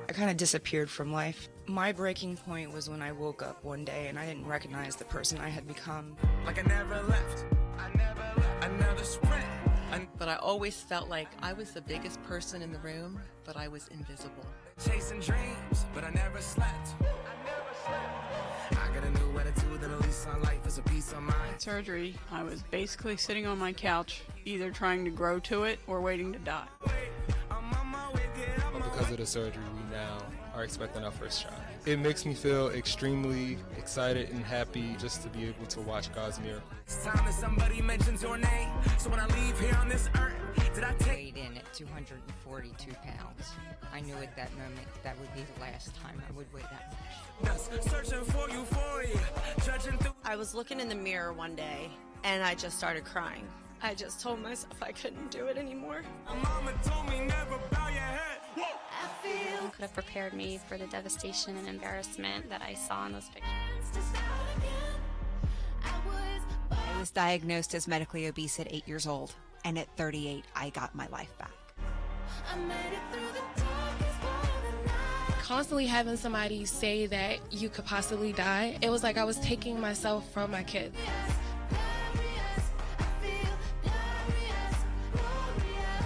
I kind of disappeared from life. My breaking point was when I woke up one day and I didn't recognize the person I had become. Like I never left, another sprint. But I always felt like I was the biggest person in the room, but I was invisible. Chasing dreams, but I never slept. I got a new attitude and a lease on life is a piece of mind. Surgery, I was basically sitting on my couch, either trying to grow to it or waiting to die. Because of the surgery, we now are expecting our first child. It makes me feel extremely excited and happy just to be able to watch God's miracle. It's time that somebody mentions your name. So when I leave here on this earth, did I take weighed in at 242 pounds. I knew at that moment that would be the last time I would weigh that much. searching for euphoria, judging through. I was looking in the mirror one day and I just started crying. I just told myself I couldn't do it anymore. Mama told me never bow your head. Could have prepared me for the devastation and embarrassment that I saw in those pictures. I was diagnosed as medically obese at 8 years old, and at 38, I got my life back. Constantly having somebody say that you could possibly die, it was like I was taking myself from my kids.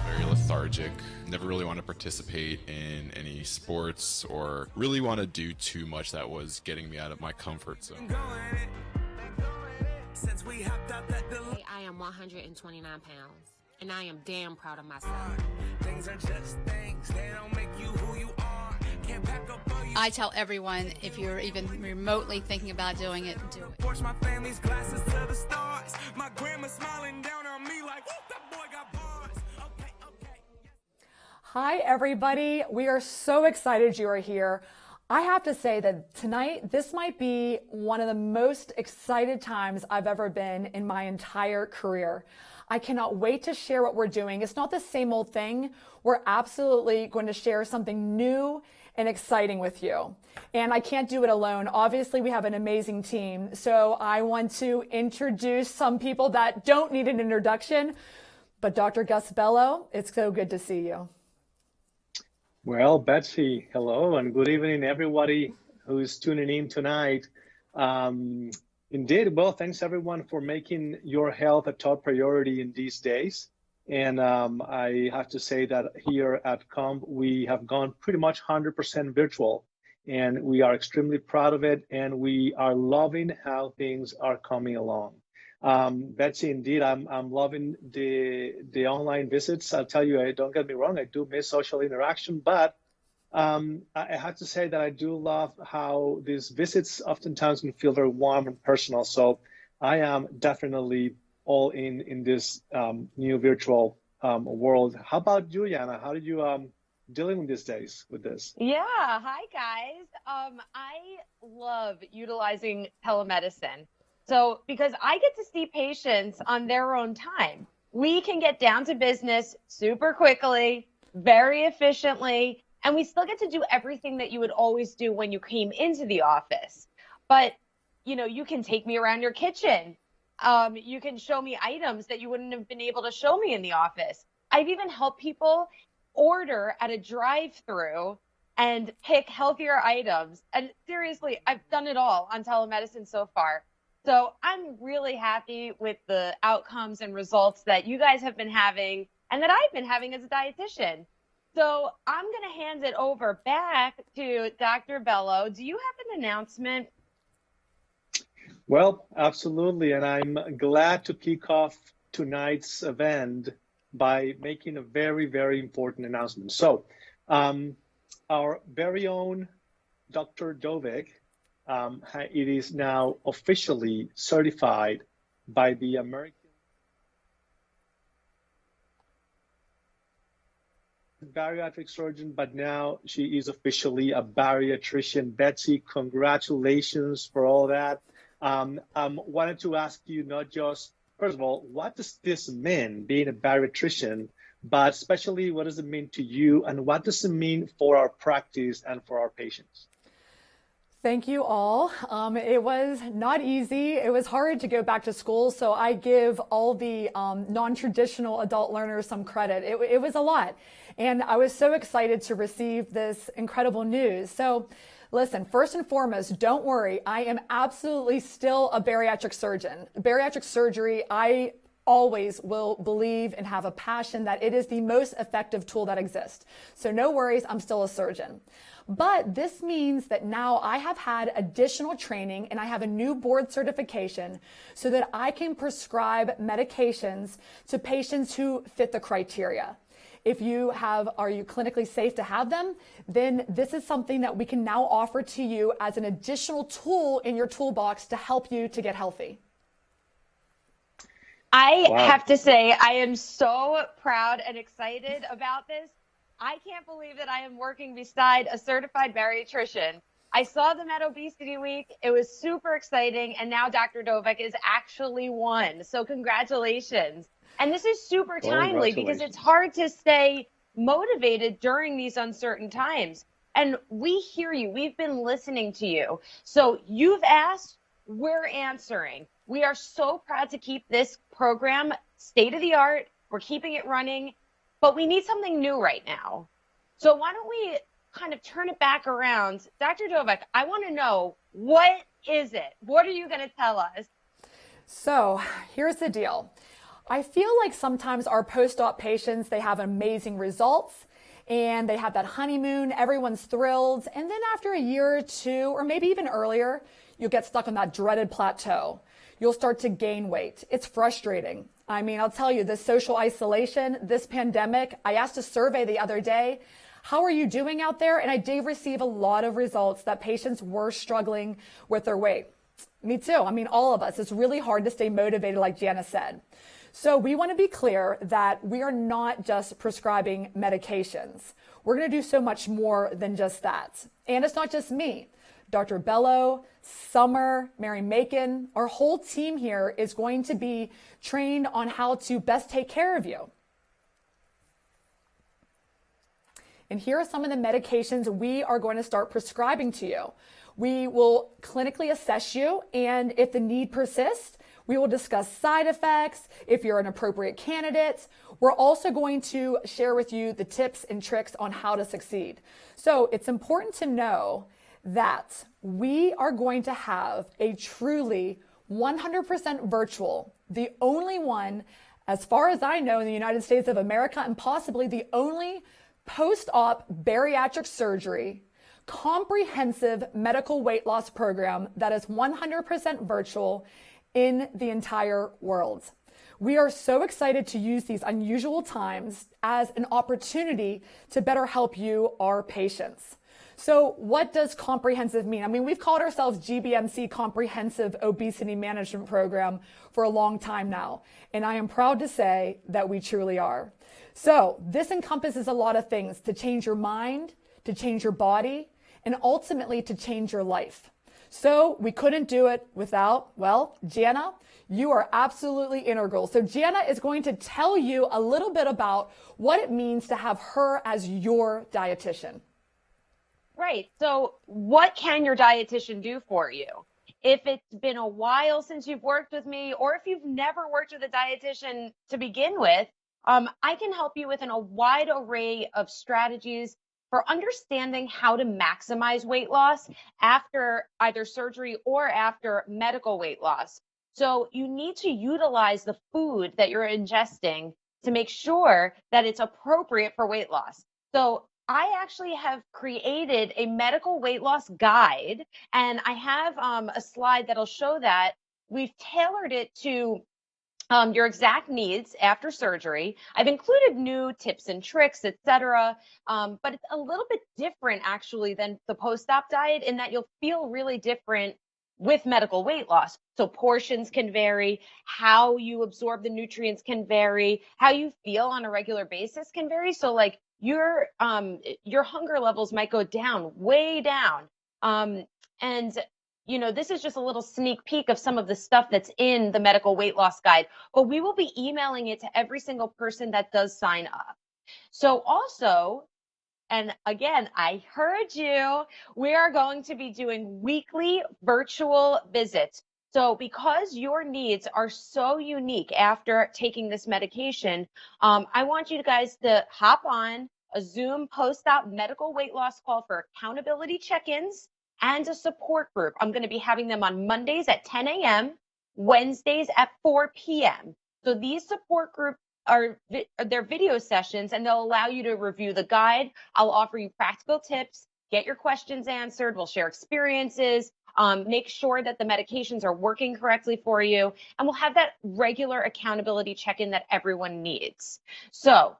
Very lethargic, never really want to participate in any sports or really want to do too much that was getting me out of my comfort zone. I am 129 pounds, and I am damn proud of myself. Things are just things, they don't make you who you are. Can't pack up all you. I tell everyone, if you're even remotely thinking about doing it, do it. Force my family's glasses to the stars. My grandma smiling down on me like, that boy got bars. Okay. Hi, everybody. We are so excited you are here. I have to say that tonight, this might be one of the most excited times I've ever been in my entire career. I cannot wait to share what we're doing. It's not the same old thing. We're absolutely going to share something new and exciting with you. And I can't do it alone. Obviously, we have an amazing team. So I want to introduce some people that don't need an introduction. But Dr. Gus Bello, it's so good to see you. Well, Betsy, hello, and good evening, everybody who's tuning in tonight. Indeed, well, thanks everyone for making your health a top priority in these days. And I have to say that here at COMP, we have gone pretty much 100% virtual, and we are extremely proud of it, and we are loving how things are coming along. Betsy, indeed, I'm loving the online visits. I'll tell you, don't get me wrong, I do miss social interaction, but I have to say that I do love how these visits oftentimes can feel very warm and personal. So I am definitely all in this new virtual world. How about you, Jana? How did you dealing with these days with this? Yeah, hi guys. I love utilizing telemedicine. So because I get to see patients on their own time, we can get down to business super quickly, very efficiently, and we still get to do everything that you would always do when you came into the office. But, you can take me around your kitchen. You can show me items that you wouldn't have been able to show me in the office. I've even helped people order at a drive-through and pick healthier items. And seriously, I've done it all on telemedicine so far. So I'm really happy with the outcomes and results that you guys have been having and that I've been having as a dietitian. So I'm going to hand it over back to Dr. Bello. Do you have an announcement? Well, absolutely. And I'm glad to kick off tonight's event by making a very, very important announcement. So our very own Dr. Dovec, it is now officially certified by the American bariatric surgeon, but now she is officially a bariatrician. Betsy, congratulations for all that. Wanted to ask you not just, first of all, what does this mean, being a bariatrician, but especially what does it mean to you and what does it mean for our practice and for our patients? Thank you all. It was not easy. It was hard to go back to school, so I give all the non-traditional adult learners some credit. It was a lot, and I was so excited to receive this incredible news. So listen, first and foremost, don't worry. I am absolutely still a bariatric surgeon. Bariatric surgery, I always will believe and have a passion that it is the most effective tool that exists. So no worries, I'm still a surgeon. But this means that now I have had additional training and I have a new board certification so that I can prescribe medications to patients who fit the criteria. If you are you clinically safe to have them, then this is something that we can now offer to you as an additional tool in your toolbox to help you to get healthy. I have to say, I am so proud and excited about this. I can't believe that I am working beside a certified bariatrician. I saw them at Obesity Week. It was super exciting. And now Dr. Dovec is actually one. So congratulations. And this is super timely because it's hard to stay motivated during these uncertain times. And we hear you. We've been listening to you. So you've asked, we're answering. We are so proud to keep this program state of the art. We're keeping it running. But we need something new right now. So why don't we kind of turn it back around? Dr. Dovec, I want to know, what is it? What are you going to tell us? So here's the deal. I feel like sometimes our post-op patients, they have amazing results and they have that honeymoon, everyone's thrilled. And then after a year or two, or maybe even earlier, you'll get stuck on that dreaded plateau. You'll start to gain weight. It's frustrating. I mean, I'll tell you, this social isolation, this pandemic, I asked a survey the other day, how are you doing out there? And I did receive a lot of results that patients were struggling with their weight. Me too. I mean, all of us. It's really hard to stay motivated, like Jana said. So we want to be clear that we are not just prescribing medications. We're going to do so much more than just that. And it's not just me. Dr. Bello, Summer, Mary Macon, our whole team here is going to be trained on how to best take care of you. And here are some of the medications we are going to start prescribing to you. We will clinically assess you, and if the need persists, we will discuss side effects, if you're an appropriate candidate. We're also going to share with you the tips and tricks on how to succeed. So it's important to know that we are going to have a truly 100% virtual, the only one, as far as I know, in the United States of America, and possibly the only post-op bariatric surgery comprehensive medical weight loss program that is 100% virtual in the entire world. We are so excited to use these unusual times as an opportunity to better help you, our patients. So what does comprehensive mean? I mean, we've called ourselves GBMC, Comprehensive Obesity Management Program, for a long time now. And I am proud to say that we truly are. So this encompasses a lot of things to change your mind, to change your body, and ultimately to change your life. So we couldn't do it without, well, Jana, you are absolutely integral. So Jana is going to tell you a little bit about what it means to have her as your dietitian. Right. So what can your dietitian do for you? If it's been a while since you've worked with me, or if you've never worked with a dietitian to begin with, I can help you with a wide array of strategies for understanding how to maximize weight loss after either surgery or after medical weight loss. So you need to utilize the food that you're ingesting to make sure that it's appropriate for weight loss. So I actually have created a medical weight loss guide, and I have a slide that'll show that. We've tailored it to your exact needs after surgery. I've included new tips and tricks, etc. But it's a little bit different actually than the post-op diet in that you'll feel really different with medical weight loss. So portions can vary, how you absorb the nutrients can vary, how you feel on a regular basis can vary. So like your hunger levels might go down, way down. And you know, this is just a little sneak peek of some of the stuff that's in the medical weight loss guide, but we will be emailing it to every single person that does sign up. So also, And again, I heard you. We are going to be doing weekly virtual visits. So because your needs are so unique after taking this medication, I want you guys to hop on a Zoom post-op medical weight loss call for accountability check-ins and a support group. I'm going to be having them on Mondays at 10 a.m., Wednesdays at 4 p.m. So these support groups are their video sessions, and they'll allow you to review the guide. I'll offer you practical tips, get your questions answered. We'll share experiences, make sure that the medications are working correctly for you, and we'll have that regular accountability check-in that everyone needs. So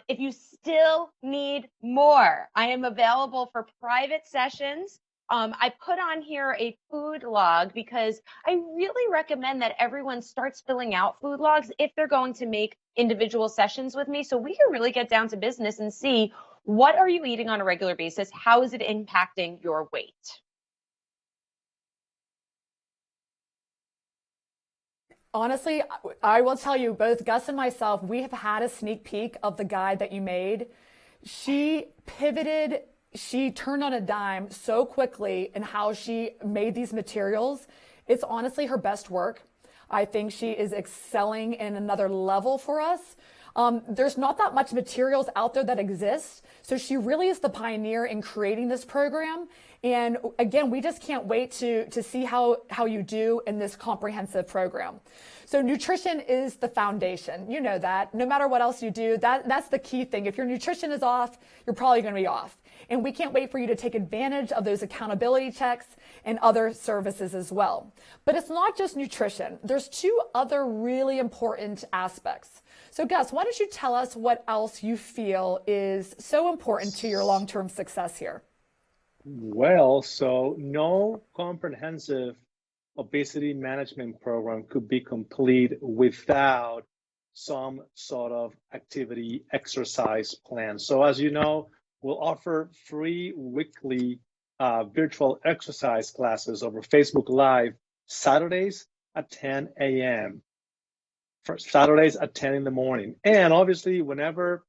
if you still need more, I am available for private sessions. I put on here a food log because I really recommend that everyone starts filling out food logs if they're going to make individual sessions with me, so we can really get down to business and see what are you eating on a regular basis, how is it impacting your weight. Honestly, I will tell you, both Gus and myself, we have had a sneak peek of the guide that you made. She pivoted, she turned on a dime so quickly in how she made these materials. It's honestly her best work. I think she is excelling in another level for us. There's not that much materials out there that exist. So she really is the pioneer in creating this program. And again, we just can't wait to see how you do in this comprehensive program. So nutrition is the foundation. You know that. No matter what else you do, that's the key thing. If your nutrition is off, you're probably going to be off. And we can't wait for you to take advantage of those accountability checks and other services as well. But it's not just nutrition. There's two other really important aspects. So Gus, why don't you tell us what else you feel is so important to your long-term success here? Well, so no comprehensive obesity management program could be complete without some sort of activity exercise plan. So as you know, we'll offer free weekly virtual exercise classes over Facebook Live Saturdays at 10 a.m. For Saturdays at 10 in the morning. And obviously, whenever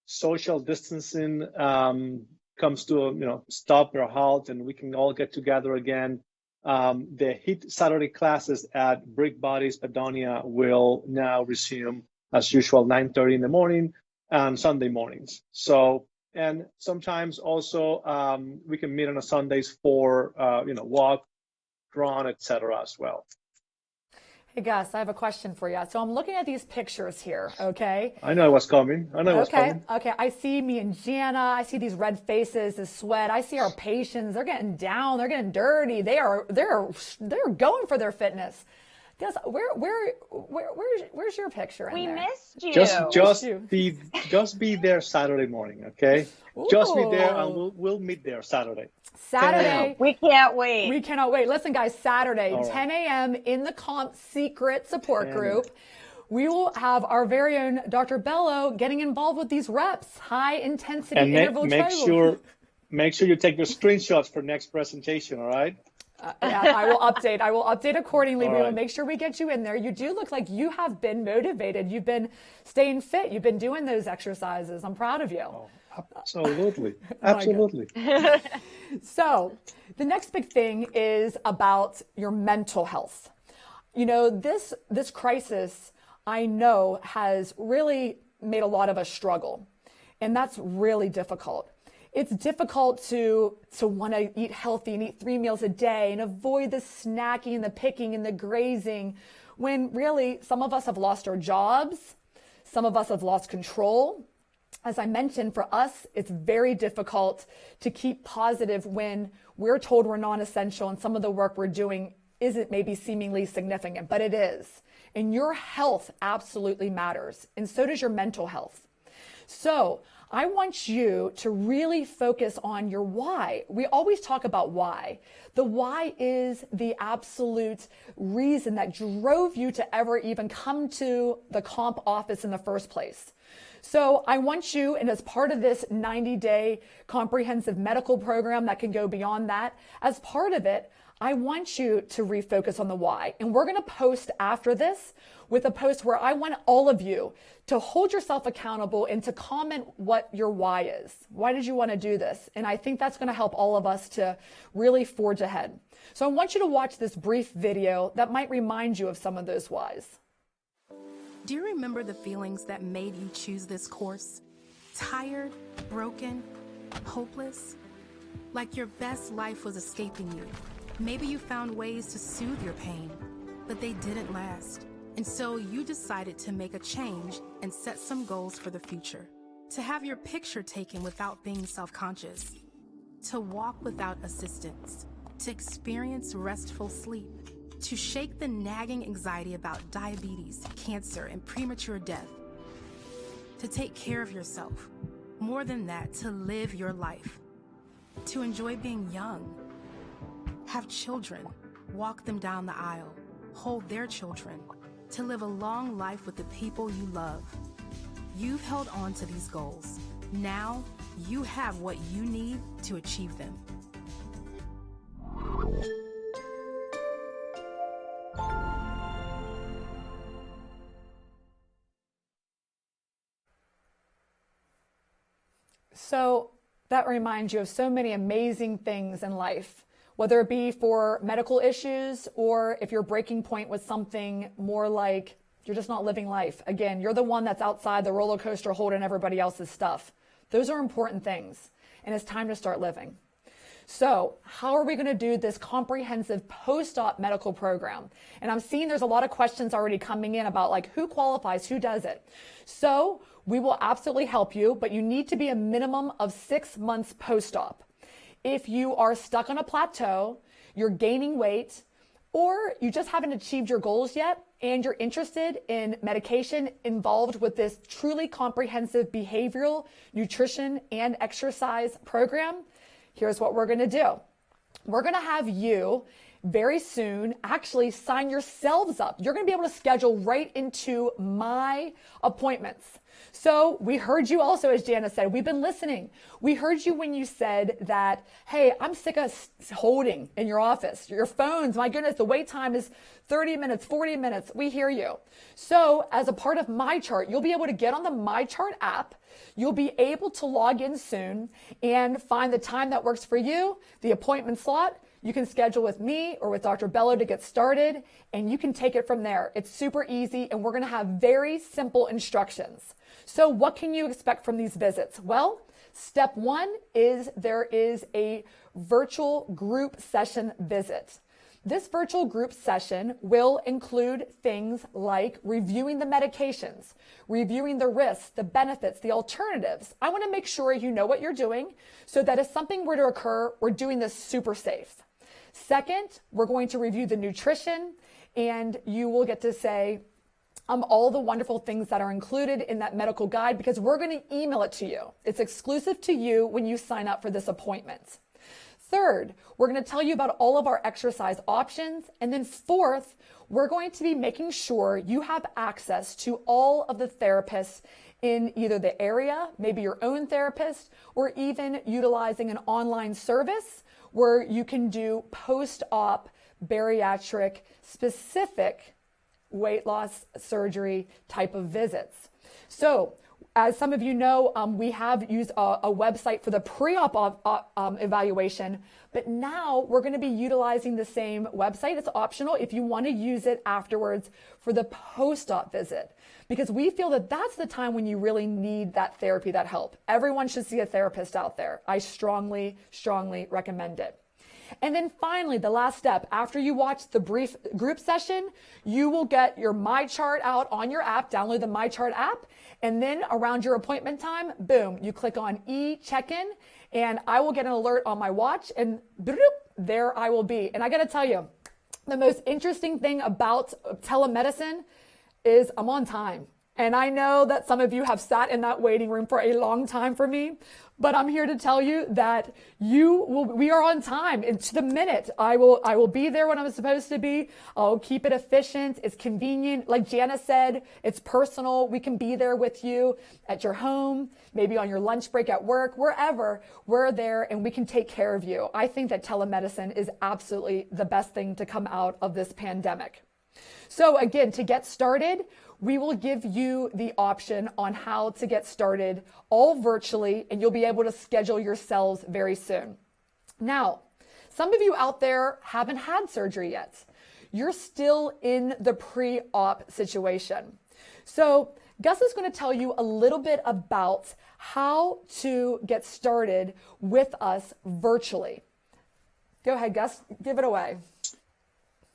social distancing comes to a stop or halt and we can all get together again, the HIIT Saturday classes at Brick Bodies Padonia will now resume as usual, 9:30 in the morning on Sunday mornings. So, and sometimes also we can meet on a Sundays for walk, run, etc. as well. Hey Gus, I have a question for you. So I'm looking at these pictures here, okay? I know what's coming. Okay. I see me and Jana. I see these red faces, the sweat. I see our patients. They're getting down. They're getting dirty. They're going for their fitness. Gus, where's your picture in there? We missed you. Just be there Saturday morning, okay? Ooh. Just be there, and we'll meet there Saturday. Saturday. We can't wait. We cannot wait. Listen, guys, Saturday, All right. 10 a.m. in the Comp Secret Support Group. We will have our very own Dr. Bello getting involved with these reps, high intensity interval training. Make sure you take your screenshots for next presentation, all right? I will update accordingly. All We will right. make sure we get you in there. You do look like you have been motivated. You've been staying fit. You've been doing those exercises. I'm proud of you. Oh, absolutely. Absolutely. So the next big thing is about your mental health. You know, this crisis, I know, has really made a lot of us struggle. And that's really difficult. It's difficult to want to eat healthy and eat 3 meals a day and avoid the snacking and the picking and the grazing when really some of us have lost our jobs. Some of us have lost control. As I mentioned, for us, it's very difficult to keep positive when we're told we're non-essential and some of the work we're doing isn't maybe seemingly significant, but it is. And your health absolutely matters, and so does your mental health. So I want you to really focus on your why. We always talk about why. The why is the absolute reason that drove you to ever even come to the Comp office in the first place. So I want you, and as part of this 90-day comprehensive medical program that can go beyond that, as part of it, I want you to refocus on the why. And we're going to post after this with a post where I want all of you to hold yourself accountable and to comment what your why is. Why did you want to do this? And I think that's going to help all of us to really forge ahead. So I want you to watch this brief video that might remind you of some of those whys. Do you remember the feelings that made you choose this course? Tired, broken, hopeless? Like your best life was escaping you. Maybe you found ways to soothe your pain, but they didn't last. And so you decided to make a change and set some goals for the future. To have your picture taken without being self-conscious. To walk without assistance. To experience restful sleep. To shake the nagging anxiety about diabetes, cancer, and premature death. To take care of yourself. More than that, to live your life. To enjoy being young. Have children, walk them down the aisle, hold their children, to live a long life with the people you love. You've held on to these goals. Now, you have what you need to achieve them. So that reminds you of so many amazing things in life, whether it be for medical issues or if your breaking point was something more like you're just not living life. Again, you're the one that's outside the roller coaster holding everybody else's stuff. Those are important things, and it's time to start living. So how are we going to do this comprehensive post-op medical program? And I'm seeing there's a lot of questions already coming in about like who qualifies, who does it. So we will absolutely help you, but you need to be a minimum of 6 months post-op. If you are stuck on a plateau, you're gaining weight, or you just haven't achieved your goals yet, and you're interested in medication involved with this truly comprehensive behavioral, nutrition, and exercise program, here's what we're going to do. We're going to have you very soon actually sign yourselves up. You're going to be able to schedule right into my appointments. So we heard you also, as Jana said, we've been listening. We heard you when you said that, hey, I'm sick of holding in your office. Your phones, my goodness, the wait time is 30 minutes, 40 minutes. We hear you. So as a part of MyChart, you'll be able to get on the MyChart app. You'll be able to log in soon and find the time that works for you, the appointment slot. You can schedule with me or with Dr. Bello to get started, and you can take it from there. It's super easy, and we're going to have very simple instructions. So what can you expect from these visits? Well, step one is there is a virtual group session visit. This virtual group session will include things like reviewing the medications, reviewing the risks, the benefits, the alternatives. I want to make sure you know what you're doing so that if something were to occur, we're doing this super safe. Second, we're going to review the nutrition, and you will get to say all the wonderful things that are included in that medical guide because we're going to email it to you. It's exclusive to you when you sign up for this appointment. Third, we're going to tell you about all of our exercise options. And then fourth, we're going to be making sure you have access to all of the therapists in either the area, maybe your own therapist, or even utilizing an online service where you can do post-op bariatric specific weight loss surgery type of visits. So as some of you know, we have used a website for the pre-op evaluation, but now we're going to be utilizing the same website. It's optional if you want to use it afterwards for the post-op visit, because we feel that that's the time when you really need that therapy, that help. Everyone should see a therapist out there. I strongly, strongly recommend it. And then finally, the last step, after you watch the brief group session, you will get your MyChart out on your app, download the MyChart app, and then around your appointment time, boom, you click on e-check-in, and I will get an alert on my watch, and there I will be. And I got to tell you, the most interesting thing about telemedicine is I'm on time. And I know that some of you have sat in that waiting room for a long time for me, But I'm here to tell you that we are on time. And to the minute, I will be there when I'm supposed to be. I'll keep it efficient. It's convenient. Like Jana said, it's personal. We can be there with you at your home, maybe on your lunch break at work, wherever. We're there and we can take care of you. I think that telemedicine is absolutely the best thing to come out of this pandemic. So again, to get started, we will give you the option on how to get started all virtually, and you'll be able to schedule yourselves very soon. Now, some of you out there haven't had surgery yet. You're still in the pre-op situation. So Gus is going to tell you a little bit about how to get started with us virtually. Go ahead, Gus, give it away.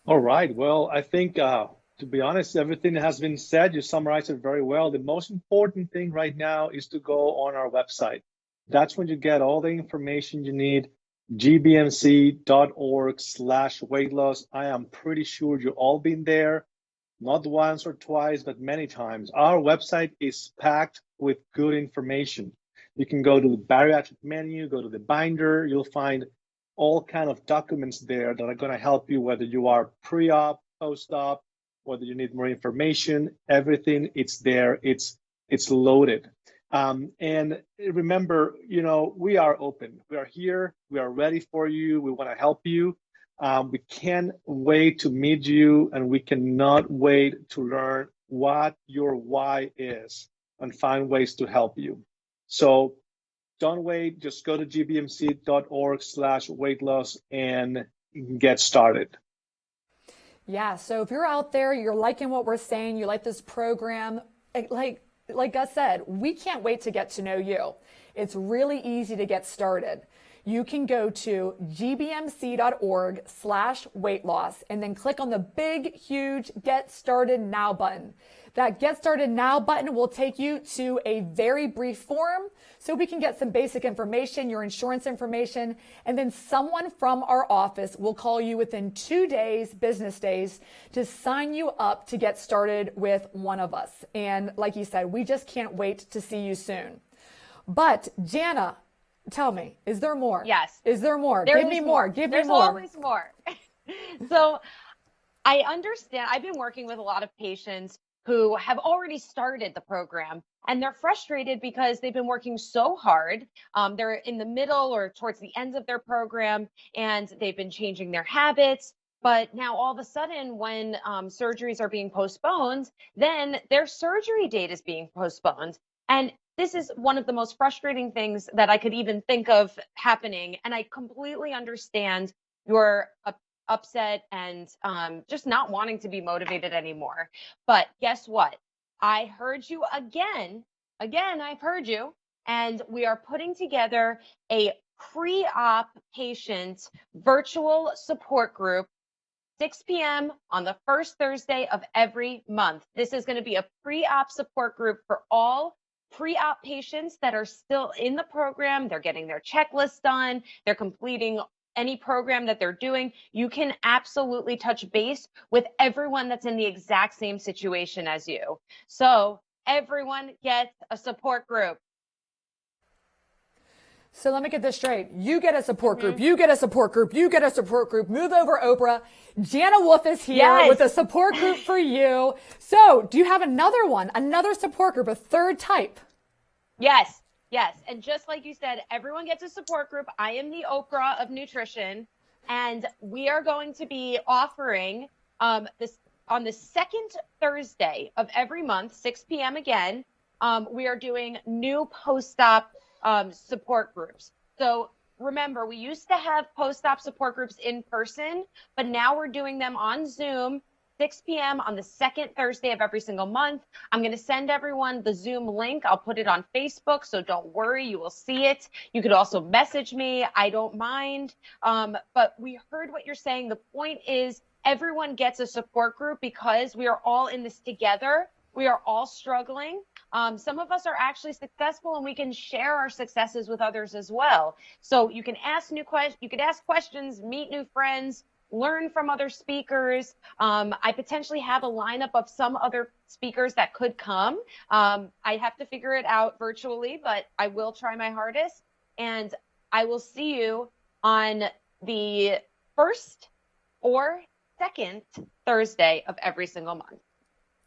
All right. Well, I think, to be honest, everything that has been said, you summarized it very well. The most important thing right now is to go on our website. That's when you get all the information you need, gbmc.org/weight loss. I am pretty sure you've all been there, not once or twice, but many times. Our website is packed with good information. You can go to the bariatric menu, go to the binder, you'll find all kind of documents there that are going to help you, whether you are pre-op, post-op, whether you need more information, everything, it's there, it's loaded. And remember, we are open. We are here. We are ready for you. We want to help you. We can't wait to meet you, and we cannot wait to learn what your why is and find ways to help you. So don't wait. Just go to gbmc.org/weight loss and get started. Yeah, so if you're out there, you're liking what we're saying, you like this program, like Gus said, we can't wait to get to know you. It's really easy to get started. You can go to gbmc.org/weight loss and then click on the big, huge Get Started Now button. That Get Started Now button will take you to a very brief form so we can get some basic information, your insurance information, and then someone from our office will call you within 2 days, business days, to sign you up to get started with one of us. And like you said, we just can't wait to see you soon. But Jana, tell me, is there more? Yes. Is there more? Give me more. Give me There's more. always more. So I understand. I've been working with a lot of patients who have already started the program, and they're frustrated because they've been working so hard. They're in the middle or towards the ends of their program, and they've been changing their habits. But now all of a sudden, when surgeries are being postponed, then their surgery date is being postponed. And this is one of the most frustrating things that I could even think of happening. And I completely understand your upset and just not wanting to be motivated anymore. But guess what? I heard you again, I've heard you. And we are putting together a pre-op patient virtual support group, 6 p.m. on the first Thursday of every month. This is going to be a pre-op support group for all pre-op patients that are still in the program. They're getting their checklist done. They're completing any program that they're doing. You can absolutely touch base with everyone that's in the exact same situation as you. So everyone gets a support group. So let me get this straight. You get a support group. You get a support group. You get a support group. Move over, Oprah. Jana Wolff is here with a support group for you. So do you have another one, another support group, a third type? Yes. Yes. And just like you said, everyone gets a support group. I am the Oprah of nutrition, and we are going to be offering this on the second Thursday of every month, 6 p.m. again. We are doing new post-op support groups. So remember, we used to have post-op support groups in person, but now we're doing them on Zoom, 6 p.m. on the second Thursday of every single month. I'm going to send everyone the Zoom link. I'll put it on Facebook, so don't worry, you will see it. You could also message me. I don't mind. But we heard what you're saying. The point is everyone gets a support group because we are all in this together. We are all struggling. Some of us are actually successful, and we can share our successes with others as well. So you can ask you could ask questions, meet new friends, learn from other speakers. I potentially have a lineup of some other speakers that could come. I have to figure it out virtually, but I will try my hardest. And I will see you on the first or second Thursday of every single month.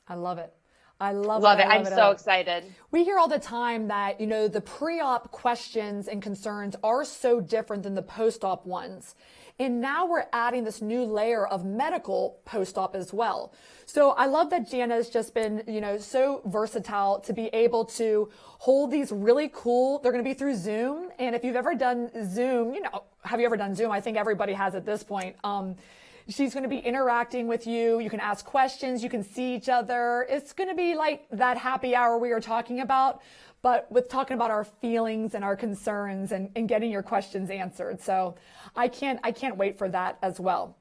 I love it. I love it. I I'm so excited. We hear all the time that, the pre-op questions and concerns are so different than the post-op ones. And now we're adding this new layer of medical post-op as well. So I love that Jana's just been, so versatile to be able to hold these really cool, they're going to be through Zoom. And if you've ever done Zoom, have you ever done Zoom? I think everybody has at this point. She's going to be interacting with you. You can ask questions. You can see each other. It's going to be like that happy hour we were talking about, but with talking about our feelings and our concerns and getting your questions answered. So I can't wait for that as well.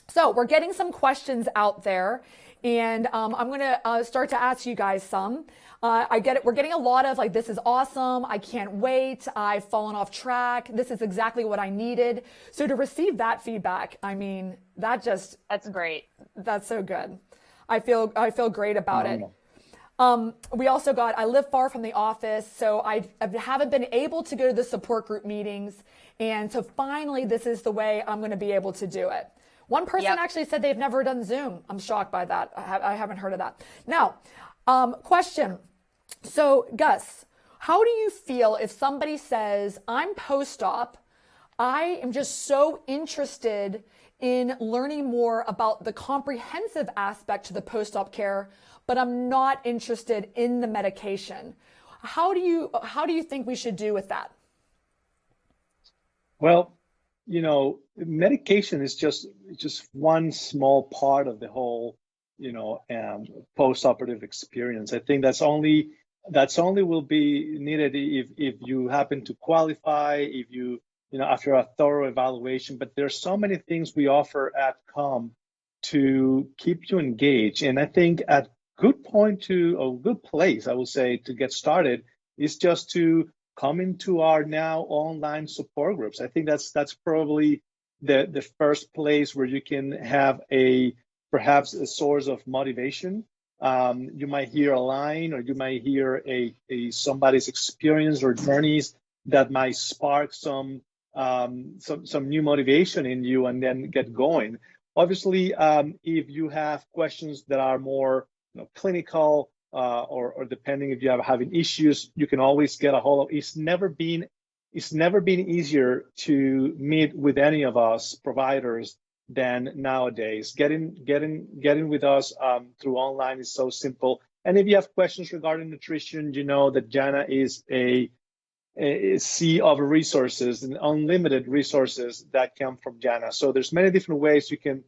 So we're getting some questions out there, and I'm going to start to ask you guys some. I get it. We're getting a lot of like, this is awesome. I can't wait. I've fallen off track. This is exactly what I needed. So to receive that feedback, I mean, that's great. That's so good. I feel great about it. We also got, I live far from the office, so I haven't been able to go to the support group meetings. And so finally, this is the way I'm going to be able to do it. One person actually said they've never done Zoom. I'm shocked by that. I haven't heard of that. Now, question. So Gus, how do you feel if somebody says, I'm post-op, I am just so interested in learning more about the comprehensive aspect to the post-op care, but I'm not interested in the medication. How do you think we should do with that? Well, medication is just one small part of the whole, post-operative experience. I think that's only will be needed if you happen to qualify, if you after a thorough evaluation. But there's so many things we offer at COM to keep you engaged. And I think a good place, I would say, to get started is just to come into our now online support groups. I think that's probably the first place where you can have perhaps a source of motivation. You might hear a line, or you might hear somebody's experience or journeys that might spark some new motivation in you, and then get going. Obviously, if you have questions that are more clinical, or depending if you are having issues, you can always get a hold of. It's never been easier to meet with any of us providers than nowadays. Getting with us through online is so simple. And if you have questions regarding nutrition, you know that Jana is a sea of resources and unlimited resources that come from Jana. So there's many different ways you can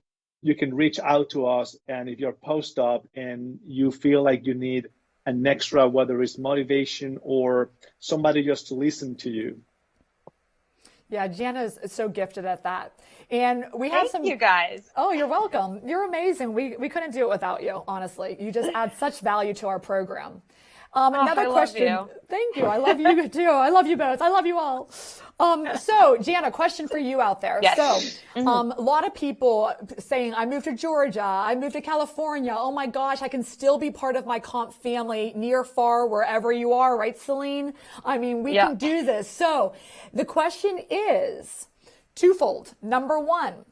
reach out to us. And if you're post-op and you feel like you need an extra, whether it's motivation or somebody just to listen to you. Yeah, Jana is so gifted at that. And we have Thank you guys. Oh, you're welcome. You're amazing. We couldn't do it without you, honestly. You just add such value to our program. Another question. Love you. Thank you. I love you too. I love you both. I love you all. So Jana, question for you out there. Yes. So, a lot of people saying, I moved to Georgia, I moved to California. Oh my gosh, I can still be part of my comp family, near, far, wherever you are, right, Celine? I mean, we can do this. So the question is twofold. Number one,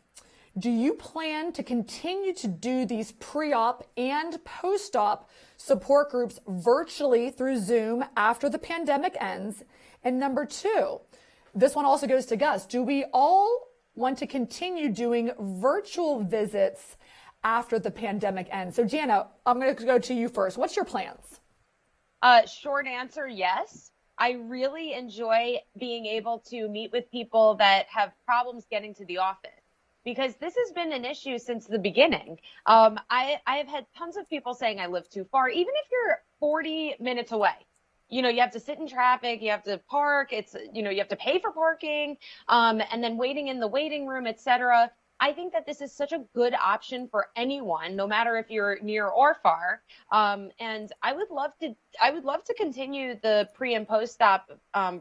do you plan to continue to do these pre-op and post-op support groups virtually through Zoom after the pandemic ends? And number two, this one also goes to Gus. Do we all want to continue doing virtual visits after the pandemic ends? So Jana, I'm going to go to you first. What's your plans? Short answer, yes. I really enjoy being able to meet with people that have problems getting to the office, because this has been an issue since the beginning. I have had tons of people saying I live too far, even if you're 40 minutes away. You have to sit in traffic, you have to park, you have to pay for parking, and then waiting in the waiting room, etc. I think that this is such a good option for anyone, no matter if you're near or far. And I would love to continue the pre and post-op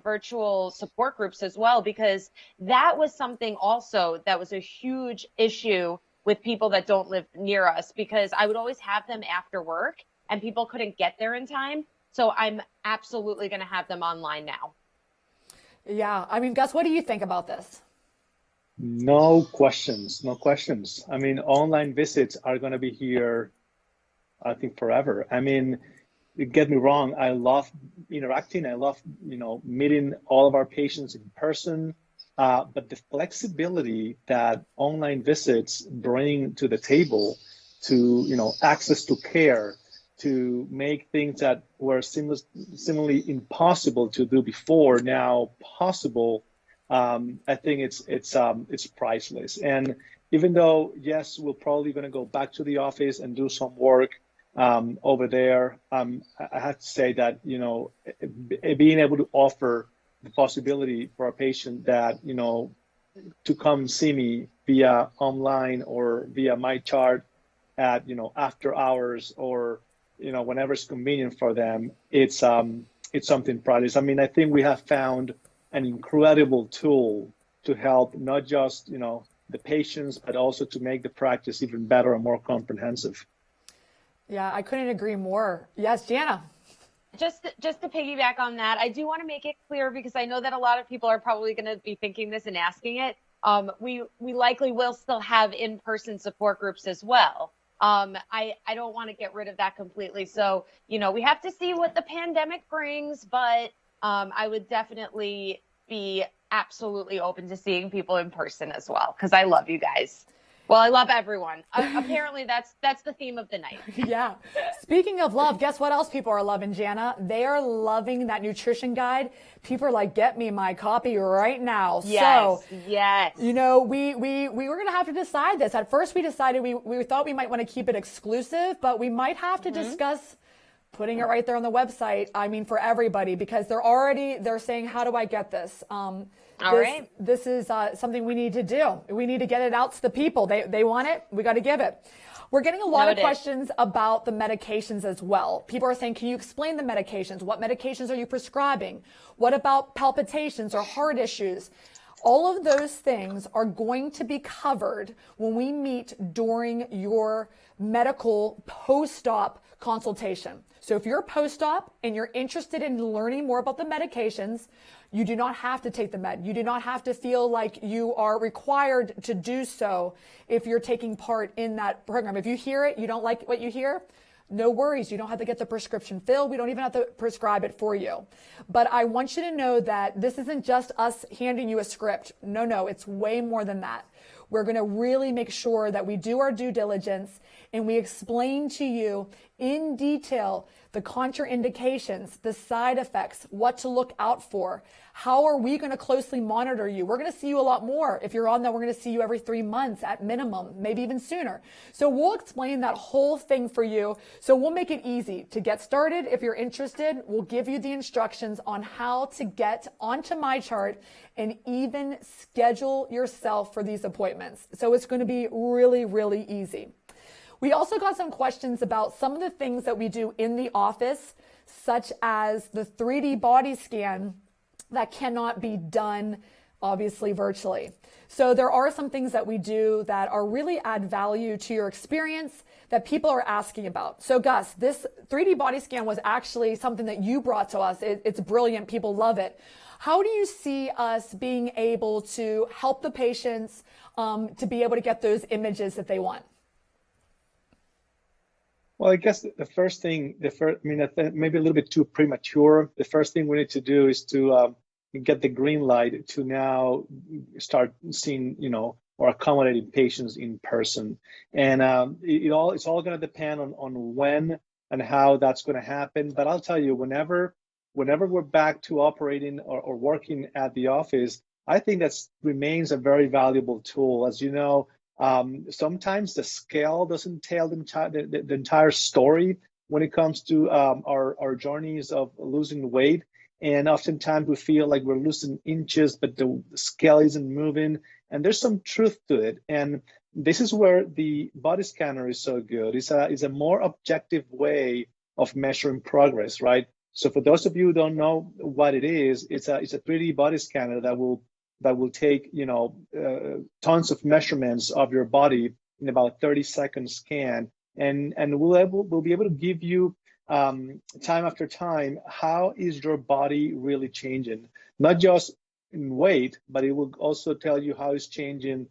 virtual support groups as well, because that was something also that was a huge issue with people that don't live near us, because I would always have them after work and people couldn't get there in time. So I'm absolutely going to have them online now. Yeah. I mean, Gus, what do you think about this? No questions, no questions. I mean, online visits are going to be here, I think, forever. I mean, get me wrong, I love interacting. I love, meeting all of our patients in person. But the flexibility that online visits bring to the table, to, access to care, to make things that were seemingly impossible to do before now possible. I think it's priceless. And even though, yes, we're probably going to go back to the office and do some work over there, I have to say that, being able to offer the possibility for a patient that, to come see me via online or via my chart at, after hours, or, whenever it's convenient for them, it's something priceless. I mean, I think we have found an incredible tool to help not just, the patients, but also to make the practice even better and more comprehensive. Yeah, I couldn't agree more. Yes, Jana. Just to piggyback on that, I do want to make it clear, because I know that a lot of people are probably going to be thinking this and asking it. We likely will still have in-person support groups as well. I don't want to get rid of that completely. So, we have to see what the pandemic brings, but I would definitely be absolutely open to seeing people in person as well, because I love you guys. Well, I love everyone. Apparently, that's the theme of the night. Yeah. Speaking of love, guess what else people are loving, Jana? They are loving that nutrition guide. People are like, get me my copy right now. Yes, so, yes. We were going to have to decide this. At first, we decided we thought we might want to keep it exclusive, but we might have to discuss putting it right there on the website. I mean, for everybody, because they're saying, how do I get this? This is something we need to do. We need to get it out to the people. They want it. We got to give it. We're getting a lot of questions about the medications as well. People are saying, can you explain the medications? What medications are you prescribing? What about palpitations or heart issues? All of those things are going to be covered when we meet during your medical post-op consultation. So if you're post-op and you're interested in learning more about the medications, you do not have to take the med. You do not have to feel like you are required to do so if you're taking part in that program. If you hear it, you don't like what you hear, no worries. You don't have to get the prescription filled. We don't even have to prescribe it for you. But I want you to know that this isn't just us handing you a script. No, it's way more than that. We're going to really make sure that we do our due diligence and we explain to you in detail the contraindications, the side effects, what to look out for. How are we going to closely monitor you? We're going to see you a lot more. If you're on that, we're going to see you every 3 months at minimum, maybe even sooner. So we'll explain that whole thing for you. So we'll make it easy to get started. If you're interested, we'll give you the instructions on how to get onto my chart and even schedule yourself for these appointments. So it's going to be really, really easy. We also got some questions about some of the things that we do in the office, such as the 3D body scan that cannot be done, obviously, virtually. So there are some things that we do that are really add value to your experience that people are asking about. So Gus, this 3D body scan was actually something that you brought to us. It's brilliant. People love it. How do you see us being able to help the patients to be able to get those images that they want? Well, I guess the first thing, maybe a little bit too premature. The first thing we need to do is to get the green light to now start seeing, or accommodating patients in person. And it's all going to depend on when and how that's going to happen. But I'll tell you, whenever we're back to operating or working at the office, I think that remains a very valuable tool. As you know, sometimes the scale doesn't tell the entire story when it comes to our journeys of losing weight. And oftentimes we feel like we're losing inches, but the scale isn't moving. And there's some truth to it. And this is where the body scanner is so good. It's a more objective way of measuring progress, right? So for those of you who don't know what it is, it's a 3D body scanner that will take tons of measurements of your body in about 30-second scan, and we'll be able to give you time after time how is your body really changing, not just in weight, but it will also tell you how it's changing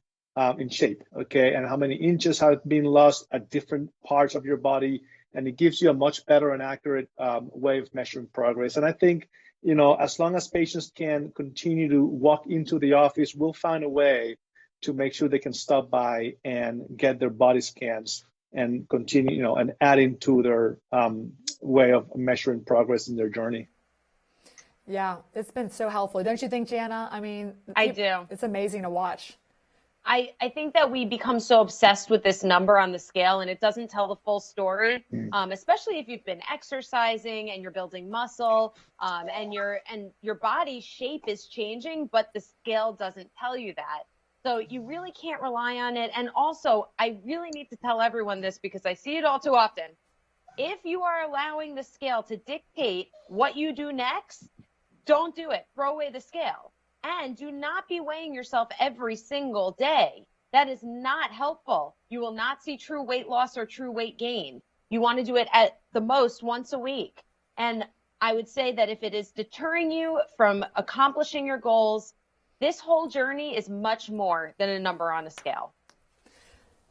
in shape, okay, and how many inches have been lost at different parts of your body, and it gives you a much better and accurate way of measuring progress. And I think, as long as patients can continue to walk into the office, we'll find a way to make sure they can stop by and get their body scans and continue, and adding to their way of measuring progress in their journey. Yeah, it's been so helpful. Don't you think, Jana? I mean, I do. It's amazing to watch. I think that we become so obsessed with this number on the scale, and it doesn't tell the full story, especially if you've been exercising and you're building muscle, and your body shape is changing, but the scale doesn't tell you that. So you really can't rely on it. And also, I really need to tell everyone this because I see it all too often. If you are allowing the scale to dictate what you do next, don't do it. Throw away the scale. And do not be weighing yourself every single day. That is not helpful. You will not see true weight loss or true weight gain. You want to do it at the most once a week. And I would say that if it is deterring you from accomplishing your goals, this whole journey is much more than a number on a scale.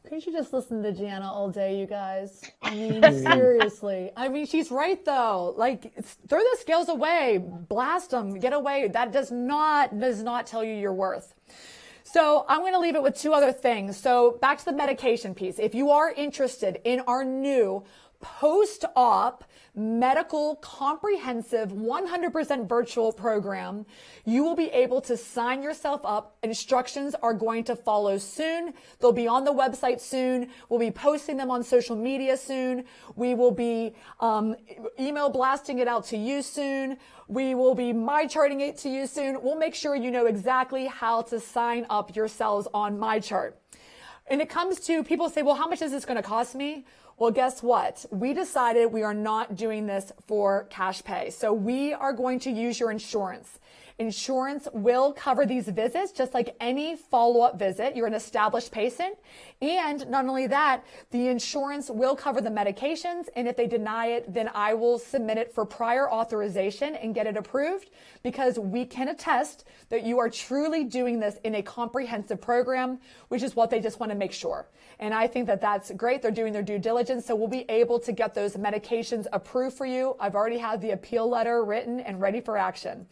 Couldn't you just listen to Jana all day, you guys? I mean, seriously. I mean, she's right, though. Like, throw the scales away. Blast them. Get away. That does not tell you your worth. So I'm going to leave it with two other things. So back to the medication piece. If you are interested in our new post-op medical comprehensive 100% virtual program, you will be able to sign yourself up. Instructions are going to follow soon. They'll be on the website soon. We'll be posting them on social media soon. We will be email blasting it out to you soon. We will be MyCharting it to you soon. We'll make sure you know exactly how to sign up yourselves on MyChart. And it comes to people say, well, how much is this going to cost me? Well, guess what? We decided we are not doing this for cash pay. So we are going to use your insurance. Insurance will cover these visits just like any follow-up visit. You're an established patient. And not only that, the insurance will cover the medications. And if they deny it, then I will submit it for prior authorization and get it approved, because we can attest that you are truly doing this in a comprehensive program, which is what they just want to make sure. And I think that that's great. They're doing their due diligence. So we'll be able to get those medications approved for you. I've already had the appeal letter written and ready for action.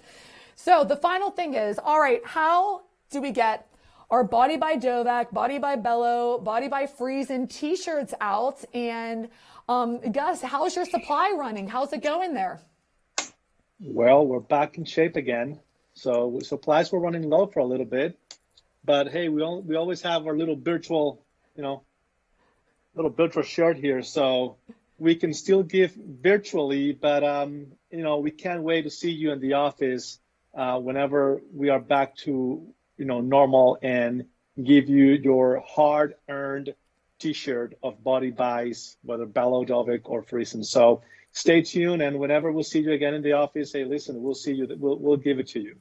So the final thing is, all right, how do we get our Body by Dovec, Body by Bello, Body by Friesen t-shirts out? And Gus, how's your supply running? How's it going there? Well, we're back in shape again. So supplies were running low for a little bit. But hey, we always have our little virtual, little virtual shirt here. So we can still give virtually, but we can't wait to see you in the office whenever we are back to normal, and give you your hard-earned T-shirt of Body Buys, whether Bello, Dovec, or Friesen. So stay tuned, and whenever we'll see you again in the office, hey, listen, we'll see you. We'll give it to you.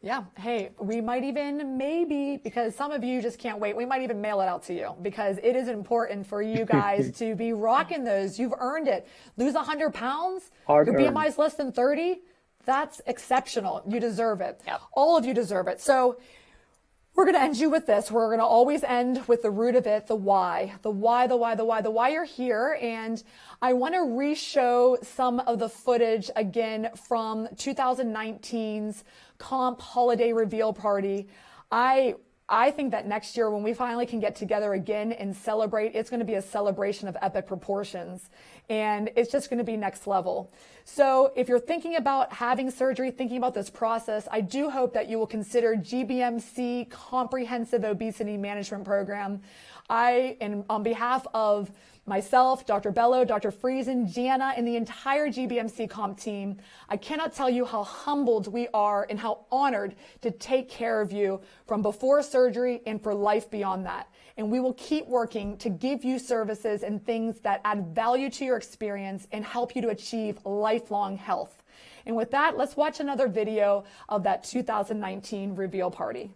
Yeah. Hey, we might even, maybe, because some of you just can't wait, we might even mail it out to you, because it is important for you guys to be rocking those. You've earned it. Lose 100 pounds. Your BMI is less than 30. That's exceptional. You deserve it. Yep. All of you deserve it. So we're going to end you with this. We're going to always end with the root of it, the why. The why, the why, the why, the why you're here. And I want to re-show some of the footage again from 2019's Comp Holiday Reveal Party. I think that next year, when we finally can get together again and celebrate, it's going to be a celebration of epic proportions. And it's just going to be next level. So if you're thinking about having surgery, thinking about this process, I do hope that you will consider GBMC Comprehensive Obesity Management Program. And on behalf of myself, Dr. Bello, Dr. Friesen, Jana, and the entire GBMC Comp team, I cannot tell you how humbled we are and how honored to take care of you from before surgery and for life beyond that. And we will keep working to give you services and things that add value to your experience and help you to achieve lifelong health. And with that, let's watch another video of that 2019 reveal party.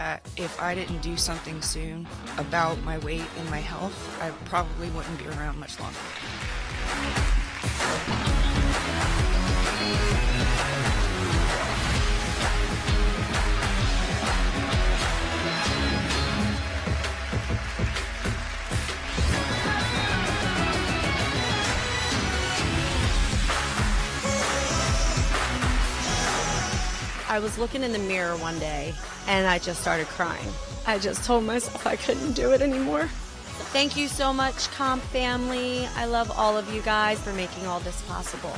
that if I didn't do something soon about my weight and my health, I probably wouldn't be around much longer. I was looking in the mirror one day and I just started crying. I just told myself I couldn't do it anymore. Thank you so much, Comp family. I love all of you guys for making all this possible.